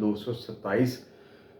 227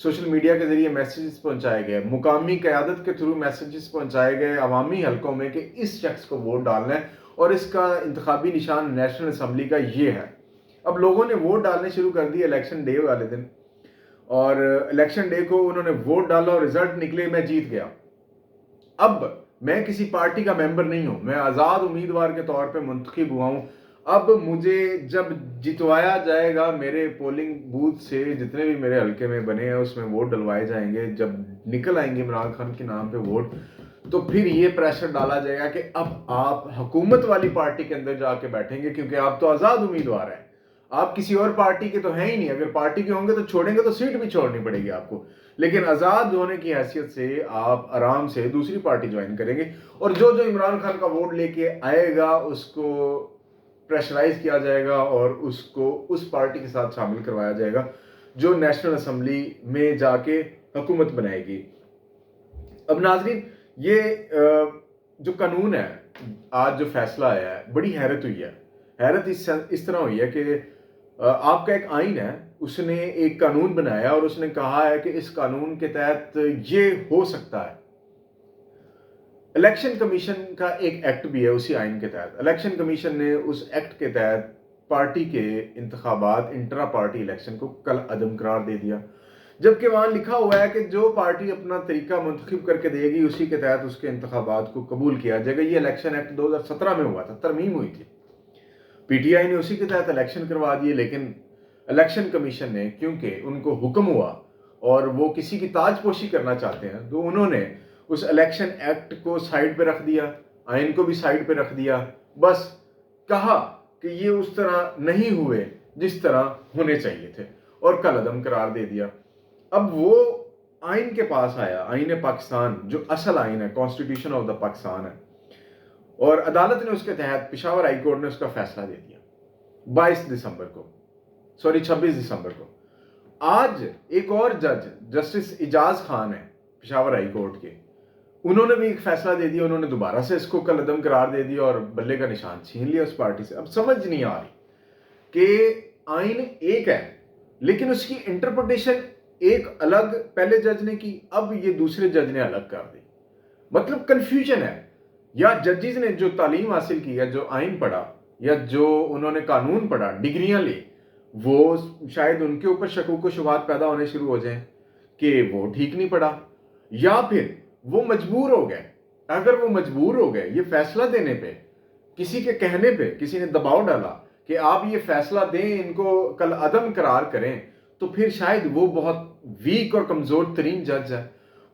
social media کے ذریعے messages پہنچائے گئے، مقامی قیادت کے تھرو میسیجز پہنچائے گئے عوامی حلقوں میں کہ اس شخص کو ووٹ ڈالنا ہے اور اس کا انتخابی نشان نیشنل اسمبلی کا یہ ہے۔ اب لوگوں نے ووٹ ڈالنے شروع کر دیے الیکشن ڈے والے دن، اور الیکشن ڈے کو انہوں نے ووٹ ڈالا اور رزلٹ نکلے، میں جیت گیا۔ اب میں کسی پارٹی کا ممبر نہیں ہوں، میں آزاد امیدوار کے طور پہ منتخب ہوا ہوں۔ اب مجھے جب جتوایا جائے گا، میرے پولنگ بوتھ سے جتنے بھی میرے حلقے میں بنے ہیں اس میں ووٹ ڈلوائے جائیں گے، جب نکل آئیں گے عمران خان کے نام پہ ووٹ، تو پھر یہ پریشر ڈالا جائے گا کہ اب آپ حکومت والی پارٹی کے اندر جا کے بیٹھیں گے، کیونکہ آپ تو آزاد امیدوار ہیں، آپ کسی اور پارٹی کے تو ہیں ہی نہیں۔ اگر پارٹی کے ہوں گے تو چھوڑیں گے تو سیٹ بھی چھوڑنی پڑے گی آپ کو، لیکن آزاد ہونے کی حیثیت سے آپ آرام سے دوسری پارٹی جوائن کریں گے، اور جو عمران خان کا ووٹ لے کے آئے گا اس کو پریشرائز کیا جائے گا اور اس کو اس پارٹی کے ساتھ شامل کروایا جائے گا جو نیشنل اسمبلی میں جا کے حکومت بنائے گی۔ اب ناظرین، یہ جو قانون ہے، آج جو فیصلہ آیا ہے، بڑی حیرت ہوئی ہے۔ حیرت اس طرح ہوئی ہے کہ آپ کا ایک آئین ہے، اس نے ایک قانون بنایا اور اس نے کہا ہے کہ اس قانون کے تحت یہ ہو سکتا ہے۔ الیکشن کمیشن کا ایک ایکٹ بھی ہے اسی آئین کے تحت۔ الیکشن کمیشن نے اس ایکٹ کے تحت پارٹی کے انتخابات، انٹرا پارٹی الیکشن کو کل عدم قرار دے دیا، جبکہ وہاں لکھا ہوا ہے کہ جو پارٹی اپنا طریقہ منتخب کر کے دے گی اسی کے تحت اس کے انتخابات کو قبول کیا جائے گا۔ یہ الیکشن ایکٹ 2017 میں ہوا تھا، ترمیم ہوئی تھی، پی ٹی آئی نے اسی کے تحت الیکشن کروا دیے، لیکن الیکشن کمیشن نے، کیونکہ ان کو حکم ہوا اور وہ کسی کی تاج پوشی کرنا چاہتے ہیں، تو انہوں نے اس الیکشن ایکٹ کو سائیڈ پہ رکھ دیا، آئین کو بھی سائیڈ پہ رکھ دیا، بس کہا کہ یہ اس طرح نہیں ہوئے جس طرح ہونے چاہیے تھے، اور کل عدم قرار دے دیا۔ اب وہ آئین کے پاس آیا، آئین پاکستان جو اصل آئین ہے، کانسٹیٹیوشن آف دا پاکستان ہے، اور عدالت نے اس کے تحت، پشاور ہائی کورٹ نے اس کا فیصلہ دے دیا 26 دسمبر کو۔ آج ایک اور جج، جسٹس اجاز خان ہے پشاور ہائی کورٹ کے، انہوں نے بھی ایک فیصلہ دے دیا، انہوں نے دوبارہ سے اس کو کل عدم قرار دے دیا اور بلے کا نشان چھین لیا اس پارٹی سے۔ اب سمجھ نہیں آ رہی کہ آئین ایک ہے لیکن اس کی انٹرپریٹیشن ایک الگ پہلے جج نے کی، اب یہ دوسرے جج نے الگ کر دی، مطلب کنفیوژن ہے۔ یا ججز نے جو تعلیم حاصل کی ہے، جو آئین پڑھا یا جو انہوں نے قانون پڑھا، ڈگریاں لی، وہ شاید ان کے اوپر شکوک و شبہات پیدا ہونے شروع ہو جائیں کہ وہ ٹھیک نہیں پڑھا، یا پھر وہ مجبور ہو گئے۔ اگر وہ مجبور ہو گئے یہ فیصلہ دینے پہ، کسی کے کہنے پہ کسی نے دباؤ ڈالا کہ آپ یہ فیصلہ دیں، ان کو کل عدم قرار کریں، تو پھر شاید وہ بہت ویک اور کمزور ترین جج ہے،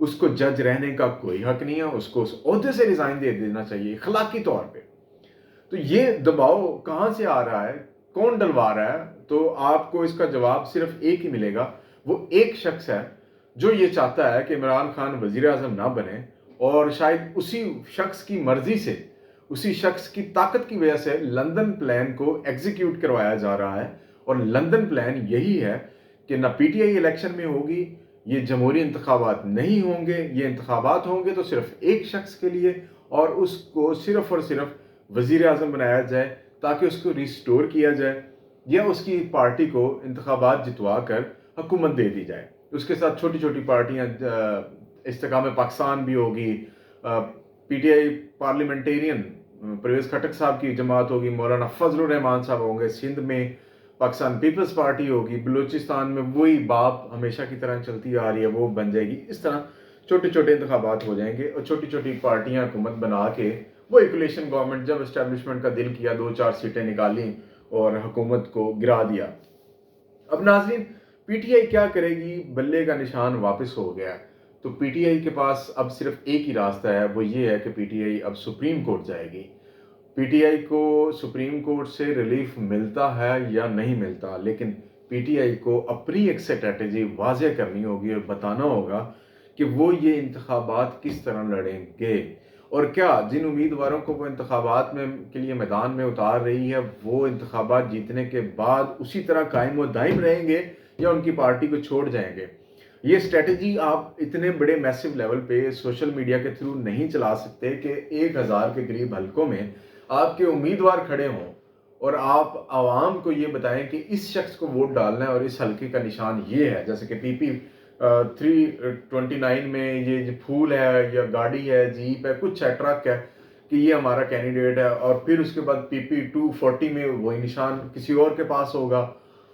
اس کو جج رہنے کا کوئی حق نہیں ہے، اس کو اس عہدے سے ریزائن دے دینا چاہیے اخلاقی طور پہ۔ تو یہ دباؤ کہاں سے آ رہا ہے، کون ڈلوا رہا ہے؟ تو آپ کو اس کا جواب صرف ایک ہی ملے گا، وہ ایک شخص ہے جو یہ چاہتا ہے کہ عمران خان وزیر اعظم نہ بنے، اور شاید اسی شخص کی مرضی سے، اسی شخص کی طاقت کی وجہ سے لندن پلان کو ایگزیکیوٹ کروایا جا رہا ہے۔ اور لندن پلان یہی ہے کہ نہ پی ٹی آئی الیکشن میں ہوگی، یہ جمہوری انتخابات نہیں ہوں گے، یہ انتخابات ہوں گے تو صرف ایک شخص کے لیے، اور اس کو صرف اور صرف وزیر اعظم بنایا جائے تاکہ اس کو ریسٹور کیا جائے، یا اس کی پارٹی کو انتخابات جتوا کر حکومت دے دی جائے۔ اس کے ساتھ چھوٹی چھوٹی پارٹیاں، استحکام پاکستان بھی ہوگی، P T I parliamentarian Pervez Khattak sahab کی جماعت ہوگی، مولانا فضل الرحمان صاحب ہوں گے، سندھ میں پاکستان پیپلز پارٹی ہوگی، بلوچستان میں وہی باپ ہمیشہ کی طرح چلتی آ رہی ہے وہ بن جائے گی۔ اس طرح چھوٹے چھوٹے انتخابات ہو جائیں گے اور چھوٹی چھوٹی پارٹیاں حکومت بنا کے، وہ ایکولیشن گورنمنٹ جب اسٹیبلشمنٹ کا دل کیا 2-4 سیٹیں نکالیں اور حکومت کو گرا دیا۔ اب ناظرین، پی ٹی آئی کیا کرے گی؟ بلے کا نشان واپس ہو گیا، تو پی ٹی آئی کے پاس اب صرف ایک ہی راستہ ہے، وہ یہ ہے کہ پی ٹی آئی اب سپریم کورٹ جائے گی۔ پی ٹی آئی کو سپریم کورٹ سے ریلیف ملتا ہے یا نہیں ملتا، لیکن پی ٹی آئی کو اپنی ایک اسٹریٹجی واضح کرنی ہوگی اور بتانا ہوگا کہ وہ یہ انتخابات کس طرح لڑیں گے، اور کیا جن امیدواروں کو وہ انتخابات میں کے لیے میدان میں اتار رہی ہے وہ انتخابات جیتنے کے بعد اسی طرح قائم و دائم رہیں گے یا ان کی پارٹی کو چھوڑ جائیں گے۔ یہ اسٹریٹجی آپ اتنے بڑے میسو لیول پہ سوشل میڈیا کے تھرو نہیں چلا سکتے کہ 1000 کے قریب حلقوں میں آپ کے امیدوار کھڑے ہوں اور آپ عوام کو یہ بتائیں کہ اس شخص کو ووٹ ڈالنا ہے اور اس حلقے کا نشان یہ ہے، جیسے کہ پی پی 329 میں یہ جو پھول ہے یا گاڑی ہے جیپ ہے کچھ ہے ٹرک ہے کہ یہ ہمارا کینڈیڈیٹ ہے، اور پھر اس کے بعد پی پی 240 میں وہی نشان کسی اور کے پاس ہوگا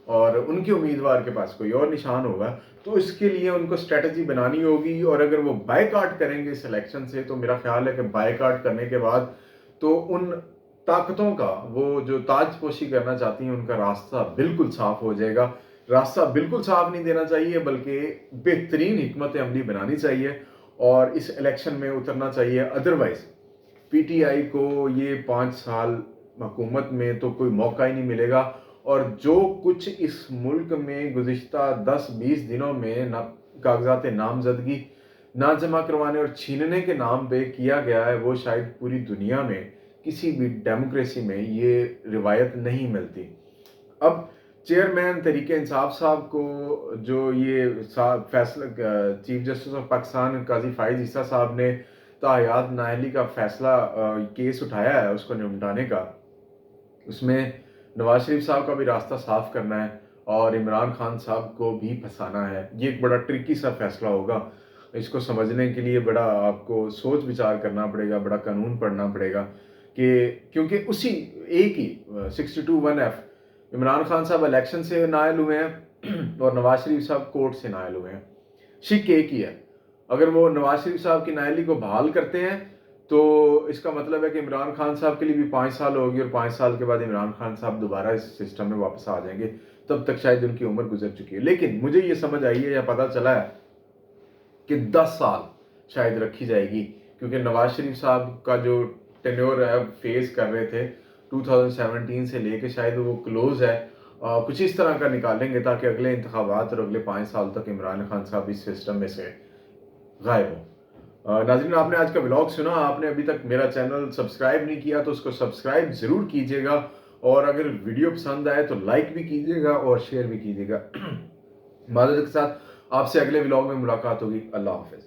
اور ان کے امیدوار کے پاس کوئی اور نشان ہوگا، تو اس کے لیے ان کو اسٹریٹجی بنانی ہوگی. اور اگر وہ بائیکاٹ کریں گے اس الیکشن سے تو میرا خیال ہے کہ بائیکاٹ کرنے کے بعد تو ان طاقتوں کا وہ جو تاج پوشی کرنا چاہتی ہیں ان کا راستہ بالکل صاف ہو جائے گا. راستہ بالکل صاف نہیں دینا چاہیے بلکہ بہترین حکمت عملی بنانی چاہیے اور اس الیکشن میں اترنا چاہیے. ادروائز پی ٹی آئی کو یہ 5 سال حکومت میں تو کوئی موقع ہی نہیں ملے گا، اور جو کچھ اس ملک میں گزشتہ 10-20 دنوں میں کاغذات نامزدگی نہ جمع کروانے اور چھیننے کے نام پہ کیا گیا ہے وہ شاید پوری دنیا میں کسی بھی ڈیموکریسی میں یہ روایت نہیں ملتی. اب چیئرمین تحریک انصاف صاحب کو جو یہ فیصلہ چیف جسٹس آف پاکستان قاضی فائز عیسیٰ صاحب نے تاحیات نااہلی کا فیصلہ کیس اٹھایا ہے اس کو نمٹانے کا، اس میں نواز شریف صاحب کا بھی راستہ صاف کرنا ہے اور عمران خان صاحب کو بھی پھنسانا ہے. یہ ایک بڑا ٹرکی سا فیصلہ ہوگا، اس کو سمجھنے کے لیے بڑا آپ کو سوچ بچار کرنا پڑے گا، بڑا قانون پڑھنا پڑے گا کہ کیونکہ اسی ایک ہی 62(1)(f) عمران خان صاحب الیکشن سے نائل ہوئے ہیں اور نواز شریف صاحب کورٹ سے نائل ہوئے ہیں. شک ایک ہی ہے، اگر وہ نواز شریف صاحب کی نائلی کو بحال کرتے ہیں تو اس کا مطلب ہے کہ عمران خان صاحب کے لیے بھی 5 سال ہوگی اور 5 سال کے بعد عمران خان صاحب دوبارہ اس سسٹم میں واپس آ جائیں گے، تب تک شاید ان کی عمر گزر چکی ہے. لیکن مجھے یہ سمجھ آئی ہے یا پتہ چلا ہے کہ 10 سال شاید رکھی جائے گی، کیونکہ نواز شریف صاحب کا جو ٹینیور ہے فیس کر رہے تھے 2017 سے لے کے شاید وہ کلوز ہے، کچھ اس طرح کا نکالیں گے تاکہ اگلے انتخابات اور اگلے 5 سال تک عمران خان صاحب اس سسٹم میں سے غائب ہوں. ناظرین آپ نے آج کا ولاگ سنا، آپ نے ابھی تک میرا چینل سبسکرائب نہیں کیا تو اس کو سبسکرائب ضرور کیجیے گا، اور اگر ویڈیو پسند آئے تو لائک بھی کیجیے گا اور شیئر بھی کیجیے گا. معذرت کے ساتھ آپ سے اگلے ولاگ میں ملاقات ہوگی. اللہ حافظ.